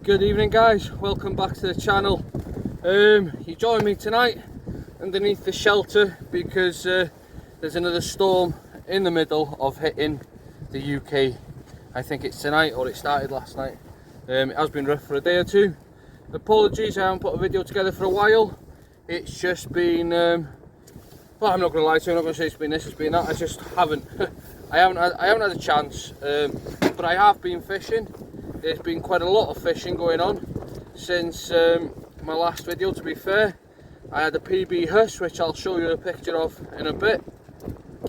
Good evening guys, welcome back to the channel. You join me tonight underneath the shelter because there's another storm in the middle of hitting the UK. I think it's tonight, or it started last night. It has been rough for a day or two. Apologies, I haven't put a video together for a while. It's just been well, I'm not going to lie to you, I'm not going to say it's been this, it's been that. I just haven't I haven't had a chance, but I have been fishing. There's been quite a lot of fishing going on since my last video, to be fair. I had a PB huss, which I'll show you a picture of in a bit.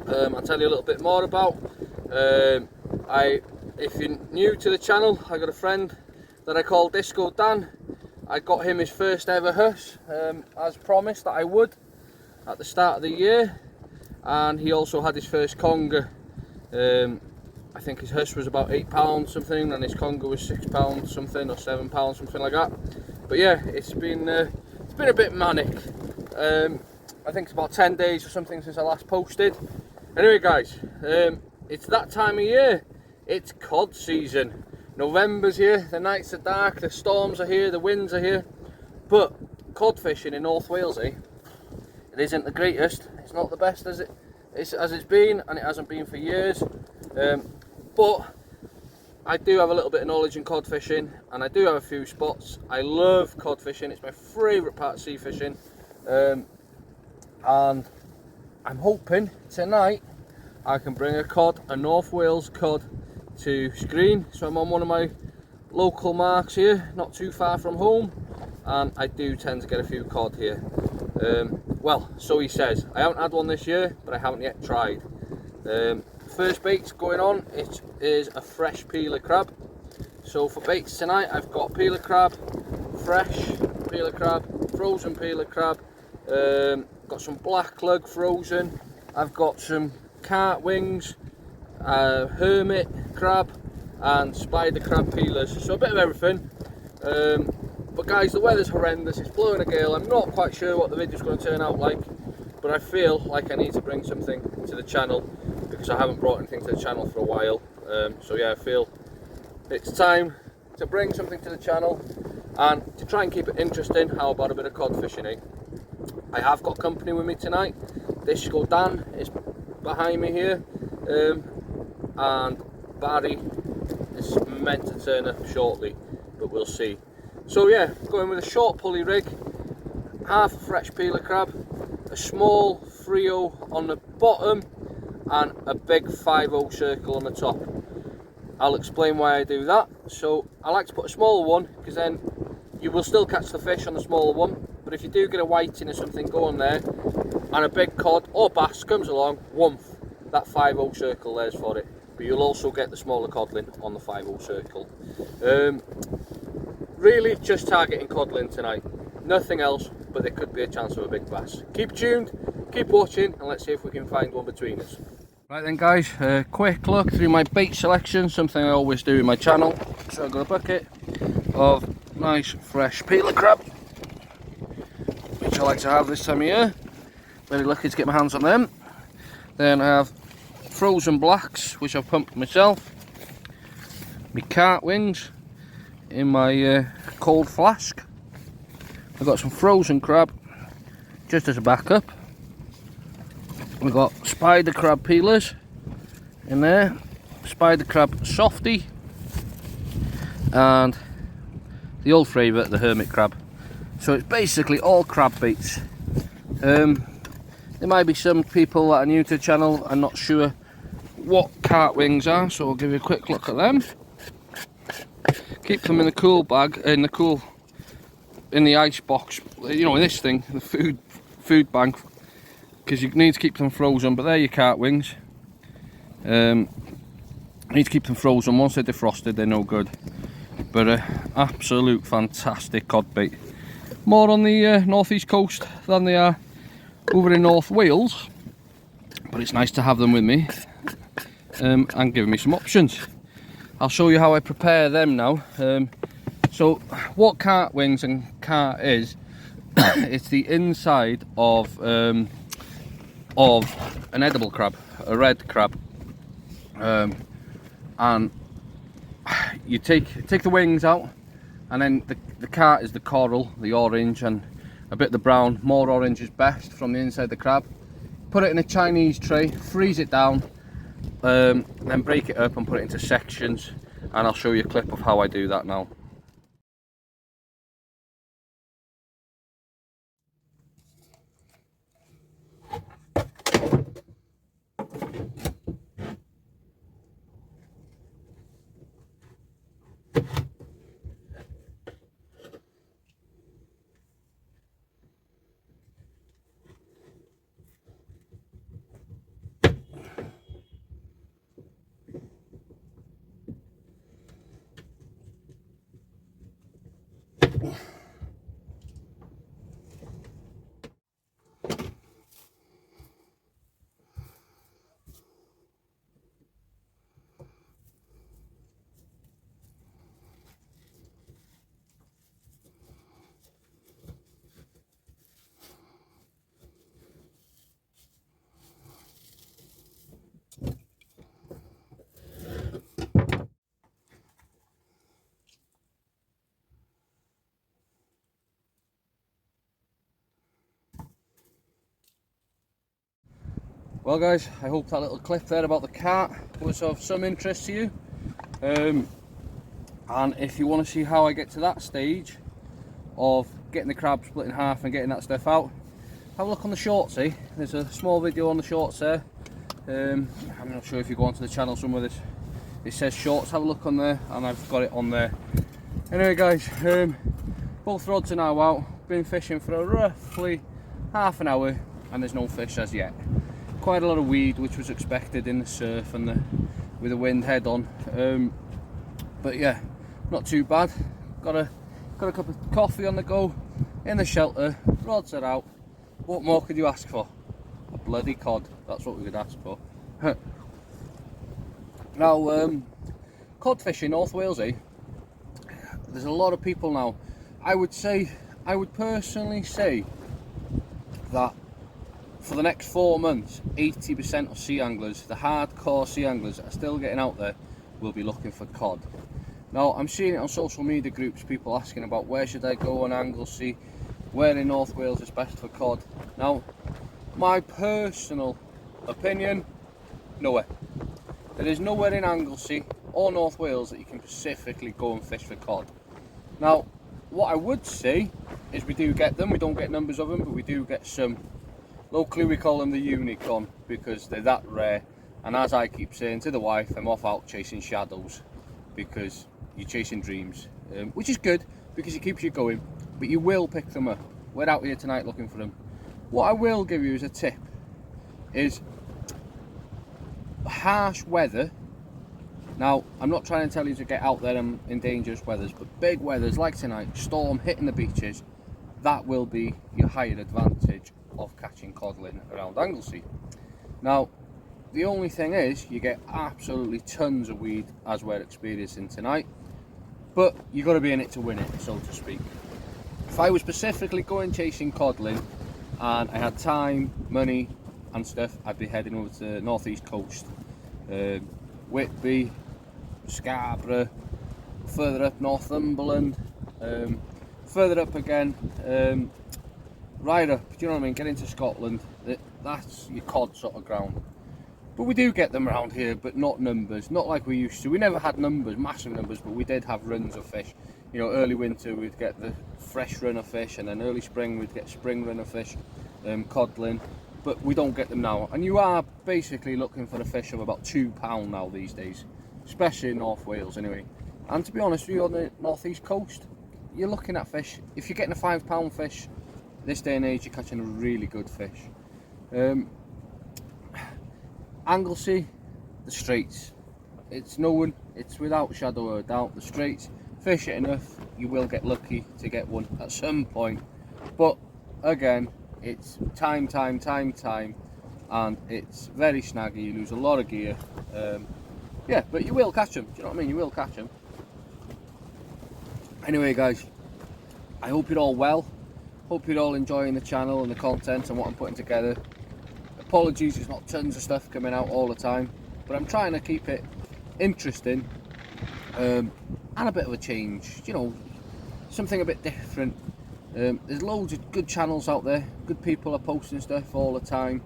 I'll tell you a little bit more about. If you're new to the channel, I got a friend that I call Disco Dan. I got him his first ever huss, as promised that I would, at the start of the year. And he also had his first conger. I think his huss was about £8 something, and his conger was £6 something, or £7 something like that. But yeah, it's been a bit manic. I think it's about 10 days or something since I last posted. Anyway guys, it's that time of year. It's cod season. November's here, the nights are dark, the storms are here, the winds are here. But cod fishing in North Wales, it isn't the greatest. It's not the best as it's been, and it hasn't been for years. But I do have a little bit of knowledge in cod fishing, and I do have a few spots. I love cod fishing, it's my favourite part of sea fishing. And I'm hoping tonight I can bring a North Wales cod to screen. So I'm on one of my local marks here, not too far from home, and I do tend to get a few cod here. Well, so he says. I haven't had one this year, but I haven't yet tried. First bait's going on, it is a fresh peeler crab. So for baits tonight, I've got peeler crab, fresh peeler crab, frozen peeler crab, got some black lug frozen, I've got some cart wings, hermit crab, and spider crab peelers. So a bit of everything. But guys, the weather's horrendous, it's blowing a gale. I'm not quite sure what the video's going to turn out like, but I feel like I need to bring something to the channel because I haven't brought anything to the channel for a while. So yeah, I feel it's time to bring something to the channel and to try and keep it interesting. How about a bit of cod fishing, eh? I have got company with me tonight. Disco Dan is behind me here, and Barry is meant to turn up shortly, but we'll see. So yeah, going with a short pulley rig, half a fresh peeler crab, a small Frio on the bottom, and a big 5/0 circle on the top. I'll explain why I do that. So I like to put a smaller one because then you will still catch the fish on the smaller one, but if you do get a whiting or something going there and a big cod or bass comes along, woomph, that 5/0 circle there's for it. But you'll also get the smaller codling on the 5/0 circle. Really just targeting codling tonight, nothing else, but there could be a chance of a big bass. Keep tuned, keep watching, and let's see if we can find one between us. Right then guys, quick look through my bait selection, something I always do in my channel. So I've got a bucket of nice fresh peeler crab, which I like to have this time of year. Very lucky to get my hands on them. Then I have frozen blacks, which I've pumped myself. My cart wings in my cold flask. I've got some frozen crab just as a backup. We've got spider crab peelers in there, spider crab softy, and the old favourite, the hermit crab. So it's basically all crab baits. There might be some people that are new to the channel and not sure what cart wings are, so I'll give you a quick look at them. Keep them in the cool bag, in the ice box, you know, in this thing, the food bank, because you need to keep them frozen. But they're your cart wings. You need to keep them frozen. Once they're defrosted, they're no good. But absolute fantastic cod bait. More on the northeast coast than they are over in North Wales, but it's nice to have them with me and giving me some options. I'll show you how I prepare them now. So what cart wings and cart is, it's the inside of an edible crab, a red crab, and you take the wings out, and then the cart is the coral, the orange, and a bit of the brown. More orange is best from the inside of the crab. Put it in a Chinese tray, freeze it down, then break it up and put it into sections, and I'll show you a clip of how I do that now. Well guys, I hope that little clip there about the cart was of some interest to you. And if you want to see how I get to that stage of getting the crab split in half and getting that stuff out, have a look on the shorts, eh? There's a small video on the shorts there. I'm not sure if you go onto the channel somewhere it says shorts, have a look on there, and I've got it on there. Anyway guys, both rods are now out. Been fishing for roughly half an hour and there's no fish as yet. Quite a lot of weed, which was expected in the surf and with the wind head on. But yeah, not too bad. Got a cup of coffee on the go, in the shelter, rods are out. What more could you ask for? A bloody cod, that's what we could ask for. Now, cod fishing North Wales, eh? There's a lot of people now. I would personally say that for the next 4 months, 80% of sea anglers, the hardcore sea anglers that are still getting out there, will be looking for cod. Now, I'm seeing it on social media groups, people asking about where should I go on Anglesey, where in North Wales is best for cod. Now, my personal opinion, nowhere. There is nowhere in Anglesey or North Wales that you can specifically go and fish for cod. Now, what I would say is we do get them, we don't get numbers of them, but we do get some. Locally we call them the unicorn because they're that rare, and as I keep saying to the wife, I'm off out chasing shadows because you're chasing dreams, which is good because it keeps you going, but you will pick them up. We're out here tonight looking for them. What I will give you as a tip is harsh weather. Now, I'm not trying to tell you to get out there in dangerous weathers, but big weathers like tonight, storm hitting the beaches, that will be your higher advantage of catching codling around Anglesey. Now, the only thing is, you get absolutely tons of weed as we're experiencing tonight, but you've got to be in it to win it, so to speak. If I was specifically going chasing codling and I had time, money and stuff, I'd be heading over to the northeast coast, Whitby, Scarborough, further up Northumberland, further up again, right up, do you know what I mean, get into Scotland. That's your cod sort of ground. But we do get them around here, but not numbers, not like we used to. We never had numbers, massive numbers, but we did have runs of fish. You know, early winter we'd get the fresh run of fish, and then early spring we'd get spring run of fish, codling, but we don't get them now. And you are basically looking for a fish of about £2 now these days, especially in North Wales anyway. And to be honest with you, on the northeast coast, you're looking at fish, if you're getting a £5 fish, this day and age you're catching a really good fish. Anglesey, the Straits, it's known, it's without shadow of a doubt, the Straits, fish it enough, you will get lucky to get one at some point, but again, it's time, and it's very snaggy, you lose a lot of gear, yeah, but you will catch them, do you know what I mean, you will catch them. Anyway guys, I hope you're all well. Hope you're all enjoying the channel and the content and what I'm putting together. Apologies, there's not tons of stuff coming out all the time, but I'm trying to keep it interesting and a bit of a change. You know, something a bit different. There's loads of good channels out there, good people are posting stuff all the time,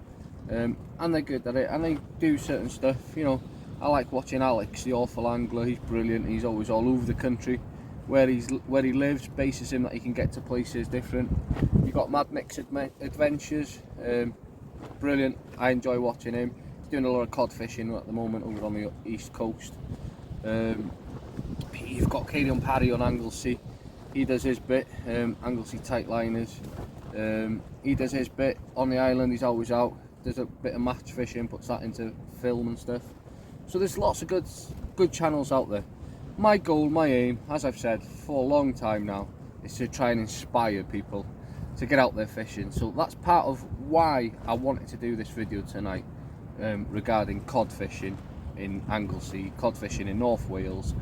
and they're good at it, and they do certain stuff. You know, I like watching Alex, the awful angler. He's brilliant. He's always all over the country where he lives, bases him that he can get to places different. You've got Mad Nick's Adventures, brilliant. I enjoy watching him. He's doing a lot of cod fishing at the moment over on the east coast. You've got Kaden Parry on Anglesey. He does his bit, Anglesey tight liners. He does his bit on the island. He's always out, does a bit of match fishing, puts that into film and stuff. So there's lots of good channels out there. My goal, my aim, as I've said for a long time now, is to try and inspire people to get out there fishing. So that's part of why I wanted to do this video tonight, regarding cod fishing in Anglesey, cod fishing in North Wales,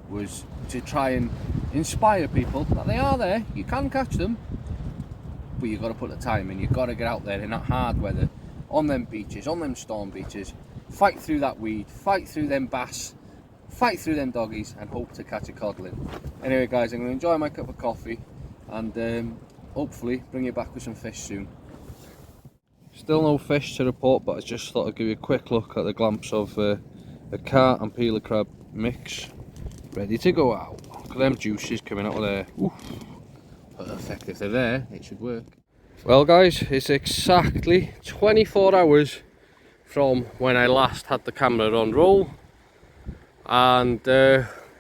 was to try and inspire people that they are there, you can catch them, but you've got to put the time in. You've got to get out there in that hard weather, on them beaches, on them storm beaches, fight through that weed, fight through them bass, fight through them doggies, and hope to catch a codlin. Anyway guys, I'm going to enjoy my cup of coffee and hopefully bring you back with some fish soon. Still no fish to report, but I just thought I'd give you a quick look at the glamps of a carp and peeler crab mix ready to go out. Look at them juices coming out of there. Oof. Perfect. If they're there, it should work. Well guys, it's exactly 24 hours from when I last had the camera on roll, and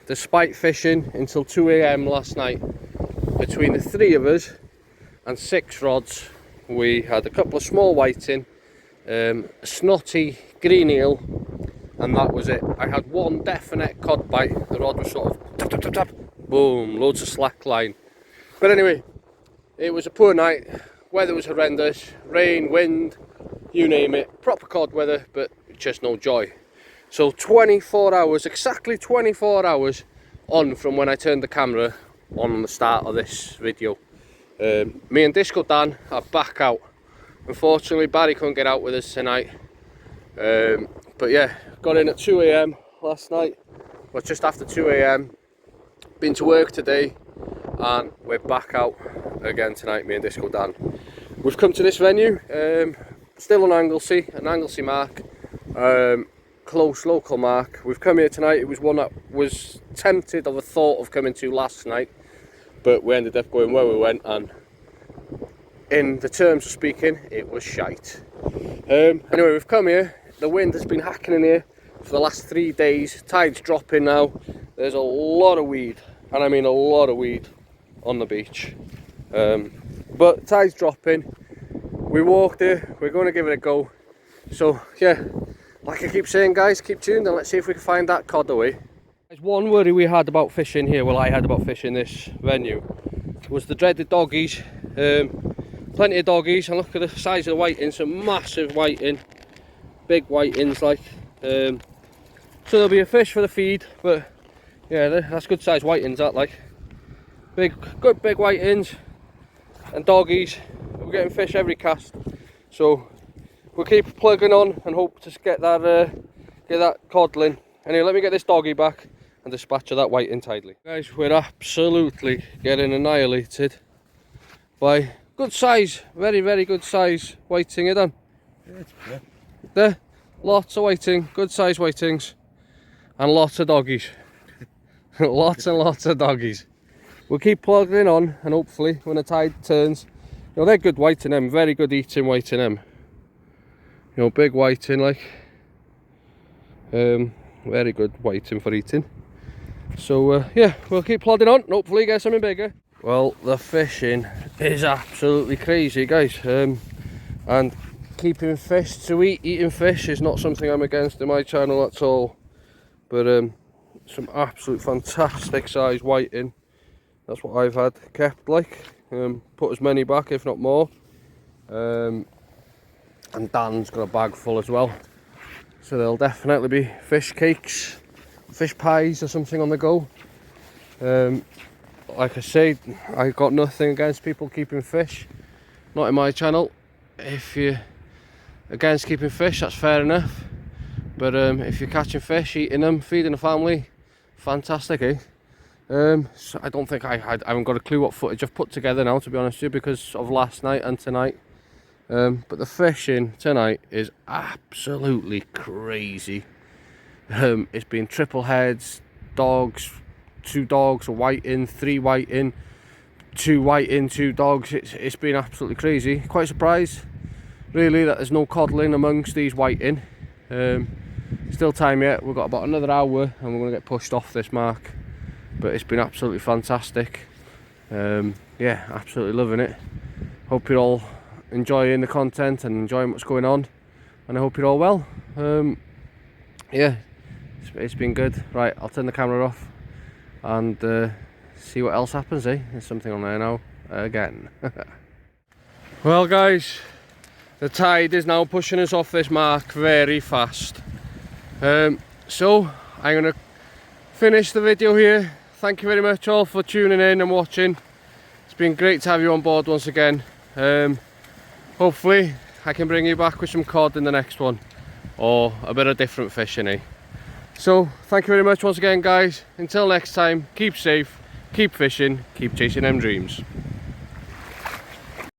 despite fishing until 2 AM last night, between the three of us and 6 rods, we had a couple of small whiting, a snotty green eel, and that was it. I had one definite cod bite. The rod was sort of tap tap tap tap, boom, loads of slack line. But anyway, it was a poor night. Weather was horrendous, rain, wind, you name it. Proper cod weather, but just no joy. So 24 hours, exactly 24 hours on from when I turned the camera on the start of this video. Me and Disco Dan are back out. Unfortunately, Barry couldn't get out with us tonight. But yeah, got in at 2 AM last night, well just after 2 AM, been to work today, and we're back out again tonight, me and Disco Dan. We've come to this venue, still on Anglesey, an Anglesey mark, close local mark. We've come here tonight. It was one that was tempted of a thought of coming to last night, but we ended up going where we went, and in the terms of speaking, it was shite. Anyway, we've come here. The wind has been hacking in here for the last 3 days. Tide's dropping now. There's a lot of weed, and I mean a lot of weed on the beach. But tide's dropping. We walked here. We're going to give it a go. So yeah, like I keep saying guys, keep tuned and let's see if we can find that cod away. There's one worry we had about fishing here, well I had about fishing this venue, was the dreaded doggies. Plenty of doggies, and look at the size of the whiting, some massive whiting. Big whitings like, so there'll be a fish for the feed, but yeah, that's good size whitings, that like good big whitings and doggies. We're getting fish every cast, so we'll keep plugging on and hope to get that codlin. Anyway, let me get this doggy back and dispatch of that whiting tidily. Guys, we're absolutely getting annihilated by good size, very good size whiting here, Dan. Yeah. There, lots of whiting, good size whitings, and lots of doggies. Lots and lots of doggies. We'll keep plugging on, and hopefully when the tide turns, you know, they're good whiting them, very good eating whiting them. You know, big whiting like, very good whiting for eating. So yeah, we'll keep plodding on, and hopefully get something bigger. Well, the fishing is absolutely crazy, guys, and keeping fish to eating fish is not something I'm against in my channel at all, but some absolute fantastic size whiting, that's what I've had kept like, put as many back if not more, and Dan's got a bag full as well, so there'll definitely be fish cakes, fish pies or something on the go. Like I say, I got nothing against people keeping fish, not in my channel. If you're against keeping fish, that's fair enough, but if you're catching fish, eating them, feeding a family, fantastic, eh? So I don't think I haven't got a clue what footage I've put together now, to be honest with you, because of last night and tonight. But the fishing tonight is absolutely crazy. It's been triple heads, dogs, 2 dogs, a whiting, 3 whiting, 2 whiting, 2 dogs. It's been absolutely crazy. Quite surprised, really, that there's no coddling amongst these whiting. Still time yet. We've got about another hour, and we're going to get pushed off this mark. But it's been absolutely fantastic. Yeah, absolutely loving it. Hope you're all enjoying the content and enjoying what's going on, and I hope you're all well. Yeah, it's been good. Right, I'll turn the camera off and see what else happens. There's something on there now again. Well guys, the tide is now pushing us off this mark very fast. So I'm going to finish the video here. Thank you very much all for tuning in and watching. It's been great to have you on board once again. Hopefully I can bring you back with some cod in the next one, or a bit of different fishing. So thank you very much once again guys. Until next time, keep safe, keep fishing, keep chasing them dreams.